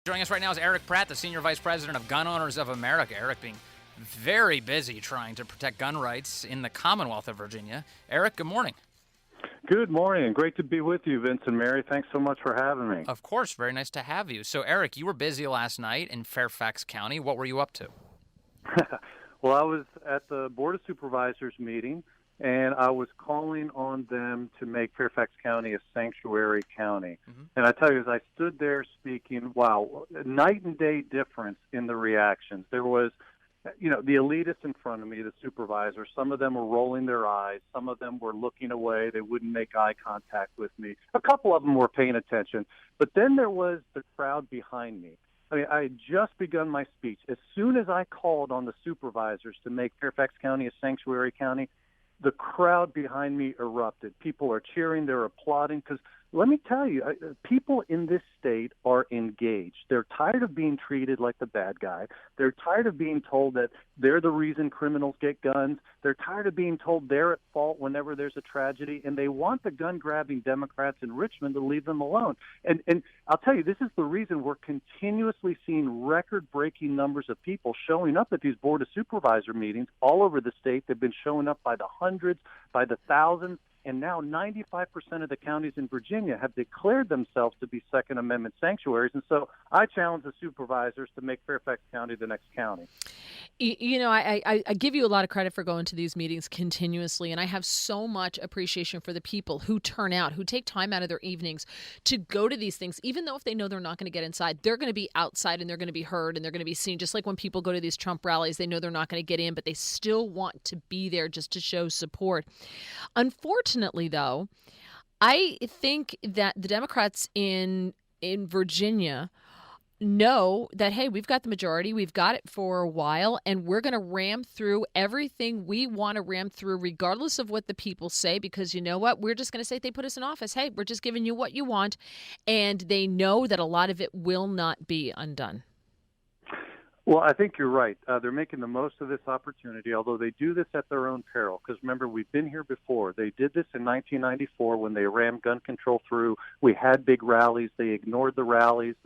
Joining us right now is Erich Pratt, the Senior Vice President of Gun Owners of America. Erich being very busy trying to protect gun rights in the Commonwealth of Virginia. Erich, good morning. Good morning. Great to be with you, Vince and Mary. Thanks so much for having me. Of course, very nice to have you. So, Erich, you were busy last night in Fairfax County. What were you up to? Well, I was at the Board of Supervisors meeting, and I was calling on them to make Fairfax County a sanctuary county. And I tell you, as I stood there speaking, wow, night and day difference in the reactions. There was, the elitists in front of me, the supervisors, some of them were rolling their eyes. Some of them were looking away. They wouldn't make eye contact with me. A couple of them were paying attention. But then there was the crowd behind me. I mean, I had just begun my speech. As soon as I called on the supervisors to make Fairfax County a sanctuary county, the crowd behind me erupted. People are cheering, they're applauding, because let me tell you, people in this state are engaged. They're tired of being treated like the bad guy. They're tired of being told that they're the reason criminals get guns. They're tired of being told they're at fault whenever there's a tragedy, and they want the gun-grabbing Democrats in Richmond to leave them alone. And I'll tell you, this is the reason we're continuously seeing record-breaking numbers of people showing up at these Board of Supervisor meetings all over the state. They've been showing up by the hundreds, by the thousands. And now 95% of the counties in Virginia have declared themselves to be Second Amendment sanctuaries. And so I challenge the supervisors to make Fairfax County the next county. I give you a lot of credit for going to these meetings continuously, and I have so much appreciation for the people who turn out, who take time out of their evenings to go to these things, even though if they know they're not going to get inside, they're going to be outside and they're going to be heard and they're going to be seen. Just like when people go to these Trump rallies, they know they're not going to get in, but they still want to be there just to show support. Unfortunately, though, I think that the Democrats in Virginia know that, hey, we've got the majority, we've got it for a while, and we're going to ram through everything we want to ram through, regardless of what the people say, because you know what? We're just going to say they put us in office. Hey, we're just giving you what you want, and they know that a lot of it will not be undone. Well, I think you're right. They're making the most of this opportunity, although they do this at their own peril. Because remember, we've been here before. They did this in 1994 when they rammed gun control through. We had big rallies. They ignored the rallies.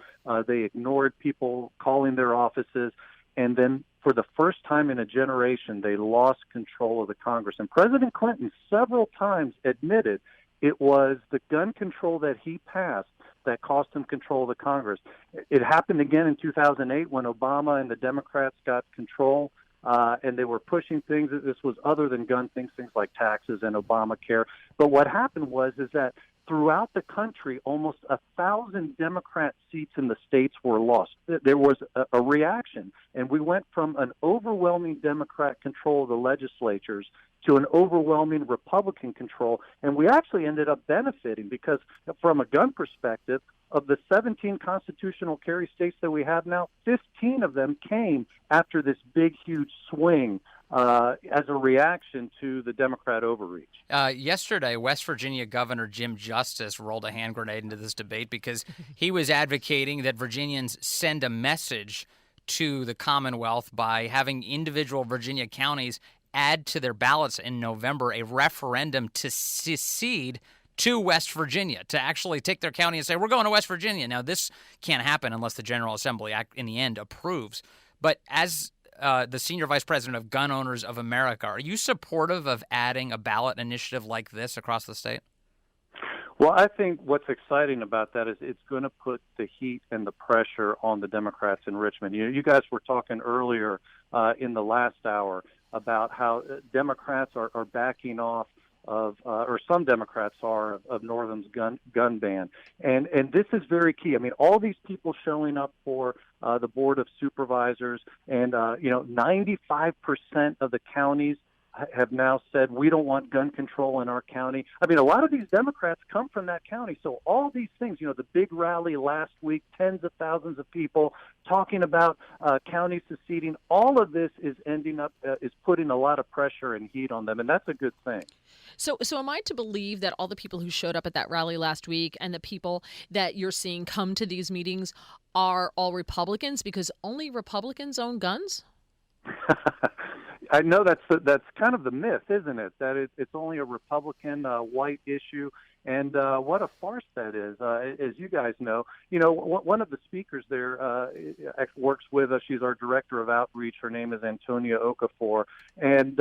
They ignored people calling their offices. And then for the first time in a generation, they lost control of the Congress. And President Clinton several times admitted it was the gun control that he passed that cost him control of the Congress. It happened again in 2008 when Obama and the Democrats got control, and they were pushing things. This was other than gun things like taxes and Obamacare. But what happened is that throughout the country, almost 1,000 Democrat seats in the states were lost. There was a reaction, and we went from an overwhelming Democrat control of the legislatures to an overwhelming Republican control, and we actually ended up benefiting because from a gun perspective, of the 17 constitutional carry states that we have now, 15 of them came after this big, huge swing as a reaction to the Democrat overreach. Yesterday, West Virginia Governor Jim Justice rolled a hand grenade into this debate because he was advocating that Virginians send a message to the Commonwealth by having individual Virginia counties add to their ballots in November a referendum to secede to West Virginia, to actually take their county and say, we're going to West Virginia. Now, this can't happen unless the General Assembly, in the end, approves. But as the Senior Vice President of Gun Owners of America, are you supportive of adding a ballot initiative like this across the state? Well, I think what's exciting about that is it's going to put the heat and the pressure on the Democrats in Richmond. You guys were talking earlier in the last hour about how Democrats are backing off of, or some Democrats are, of Northam's gun ban. And this is very key. I mean, all these people showing up for the Board of Supervisors, and, 95% of the counties have now said, we don't want gun control in our county. I mean, a lot of these Democrats come from that county. So all these things, the big rally last week, tens of thousands of people talking about counties seceding, all of this is is putting a lot of pressure and heat on them, and that's a good thing. So am I to believe that all the people who showed up at that rally last week and the people that you're seeing come to these meetings are all Republicans because only Republicans own guns? I know that's kind of the myth, isn't it? That it's only a Republican white issue, and what a farce that is. As you guys know, one of the speakers there works with us. She's our director of outreach. Her name is Antonia Okafor. And,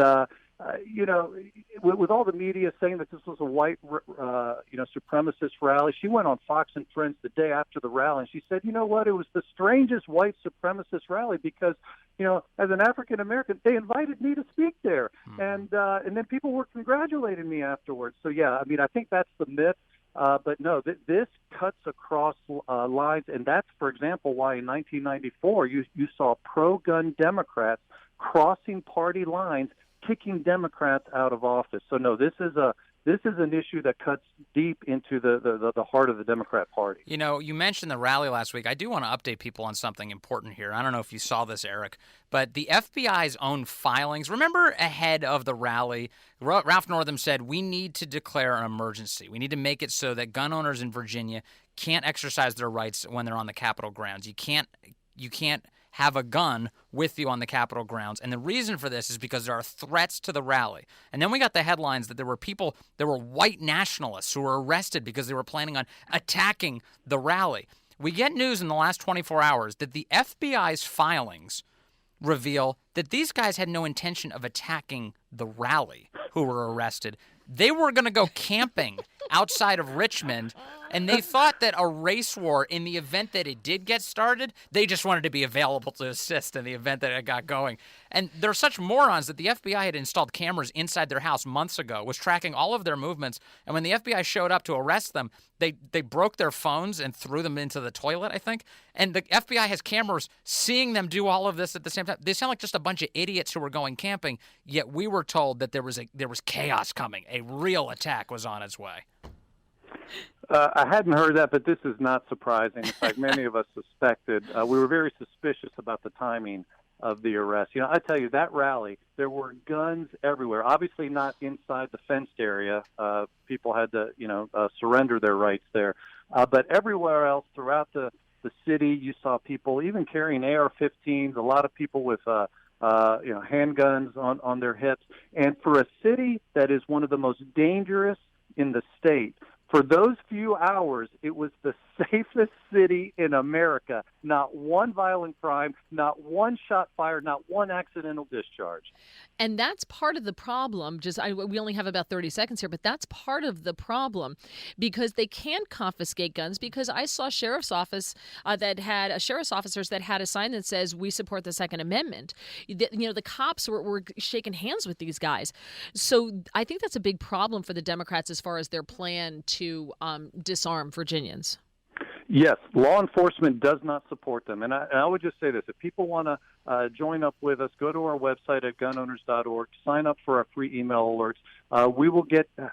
with all the media saying that this was a white, supremacist rally, she went on Fox and Friends the day after the rally, and she said, you know what, it was the strangest white supremacist rally because, as an African American, they invited me to speak there, and then people were congratulating me afterwards. So yeah, I think that's the myth. But no, this cuts across lines, and that's, for example, why in 1994 you saw pro-gun Democrats crossing party lines, kicking Democrats out of office. So no, this is an issue that cuts deep into the heart of the Democrat Party. You mentioned the rally last week. I do want to update people on something important here. I don't know if you saw this, Erich, but the FBI's own filings, remember ahead of the rally, Ralph Northam said, we need to declare an emergency. We need to make it so that gun owners in Virginia can't exercise their rights when they're on the Capitol grounds. You can't have a gun with you on the Capitol grounds. And the reason for this is because there are threats to the rally. And then we got the headlines that there were white nationalists who were arrested because they were planning on attacking the rally. We get news in the last 24 hours that the FBI's filings reveal that these guys had no intention of attacking the rally who were arrested. They were going to go camping outside of Richmond, and they thought that a race war, in the event that it did get started, they just wanted to be available to assist in the event that it got going. And they're such morons that the FBI had installed cameras inside their house months ago, was tracking all of their movements, and when the FBI showed up to arrest them, they broke their phones and threw them into the toilet, I think. And the FBI has cameras seeing them do all of this at the same time. They sound like just a bunch of idiots who were going camping, yet we were told that there was chaos coming. A real attack was on its way. I hadn't heard that, but this is not surprising. In fact, many of us suspected. We were very suspicious about the timing of the arrest. I tell you, that rally, there were guns everywhere. Obviously not inside the fenced area. People had to, surrender their rights there. But everywhere else throughout the city, you saw people even carrying AR-15s, a lot of people with handguns on their hips. And for a city that is one of the most dangerous in the state, for those few hours, it was the safest city in America. Not one violent crime, not one shot fired, not one accidental discharge. And that's part of the problem. We only have about 30 seconds here, but that's part of the problem because they can't confiscate guns because I saw sheriff's officers that had a sign that says, we support the Second Amendment. The cops were shaking hands with these guys. So I think that's a big problem for the Democrats as far as their plan to disarm Virginians. Yes, law enforcement does not support them. And I would just say this. If people want to join up with us, go to our website at gunowners.org, sign up for our free email alerts. We will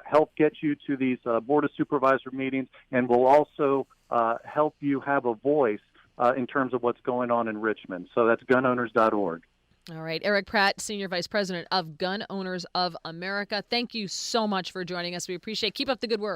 help get you to these Board of Supervisor meetings, and we'll also help you have a voice in terms of what's going on in Richmond. So that's gunowners.org. All right. Erich Pratt, Senior Vice President of Gun Owners of America. Thank you so much for joining us. We appreciate it. Keep up the good work.